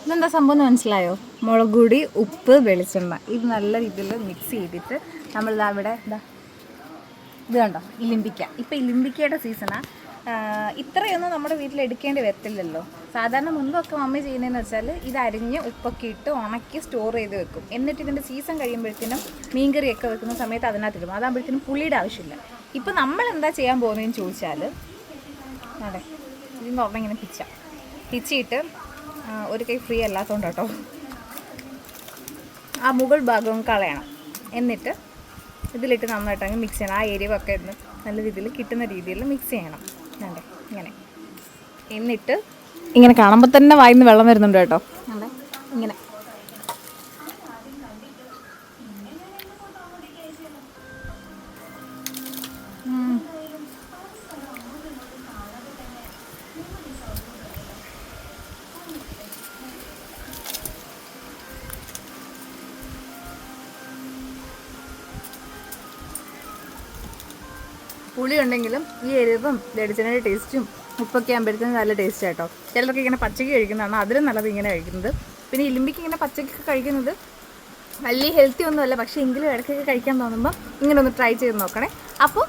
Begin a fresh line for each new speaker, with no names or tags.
ഇതെന്താ സംഭവം എന്ന് മനസ്സിലായോ? മുളക് പൊടി, ഉപ്പ്, വെളിച്ചെണ്ണ ഇത് നല്ല രീതിയിൽ മിക്സ് ചെയ്തിട്ട് നമ്മളിതാ ഇവിടെ ഇത് കണ്ടോ ഇലിമ്പിക്ക. ഇപ്പം ഇലിമ്പിക്കയുടെ സീസണാണ്. ഇത്രയൊന്നും നമ്മുടെ വീട്ടിൽ എടുക്കേണ്ടി വരത്തില്ലല്ലോ. സാധാരണ മുൻപൊക്കെ മമ്മി ചെയ്യുന്നതെന്ന് വെച്ചാൽ ഇത് അരിഞ്ഞ് ഉപ്പൊക്കെ ഇട്ട് ഉണക്കി സ്റ്റോർ ചെയ്ത് വെക്കും. എന്നിട്ട് ഇതിൻ്റെ സീസൺ കഴിയുമ്പോഴത്തേനും മീൻകറിയൊക്കെ വെക്കുന്ന സമയത്ത് അതിനകത്തിടും. അതാകുമ്പോഴത്തേനും പുളിയുടെ ആവശ്യമില്ല. ഇപ്പം നമ്മൾ എന്താ ചെയ്യാൻ പോകുന്നതെന്ന് ചോദിച്ചാൽ അതെ ഇതിൻ്റെ ഒരെണ്ണം ഇങ്ങനെ പിച്ചിട്ട് ഒരു കൈ ഫ്രീ അല്ലാത്തതുകൊണ്ട് കേട്ടോ ആ മുകൾ ഭാഗവും കളയണം. എന്നിട്ട് ഇതിലിട്ട് നന്നായിട്ട് അങ്ങ് മിക്സ് ചെയ്യണം. ആ എരിവൊക്കെ ഇന്ന് നല്ല രീതിയിൽ കിട്ടുന്ന രീതിയിൽ മിക്സ് ചെയ്യണം. അതെ ഇങ്ങനെ. എന്നിട്ട് ഇങ്ങനെ കാണുമ്പോൾ തന്നെ വായിന്ന് വെള്ളം വരുന്നുണ്ട് കേട്ടോ. അതെ ഇങ്ങനെ പുളി ഉണ്ടെങ്കിലും ഈ എരിവും വെളിച്ചെണ്ണയുടെ ടേസ്റ്റും ഉപ്പൊക്കെ ആകുമ്പോഴത്തേക്കും നല്ല ടേസ്റ്റ് കേട്ടോ. ചിലർക്ക് ഇങ്ങനെ പച്ചയ്ക്ക് കഴിക്കുന്നതാണ് അതിലും നല്ലത് ഇങ്ങനെ കഴിക്കുന്നത്. പിന്നെ ഇലിമ്പിക്ക് ഇങ്ങനെ പച്ചയ്ക്ക് കഴിക്കുന്നത് വലിയ ഹെൽത്തി ഒന്നുമല്ല, പക്ഷേ എങ്കിലും ഇടയ്ക്കൊക്കെ കഴിക്കാൻ തോന്നുമ്പോൾ ഇങ്ങനെ ഒന്ന് ട്രൈ ചെയ്ത് നോക്കണേ. അപ്പോൾ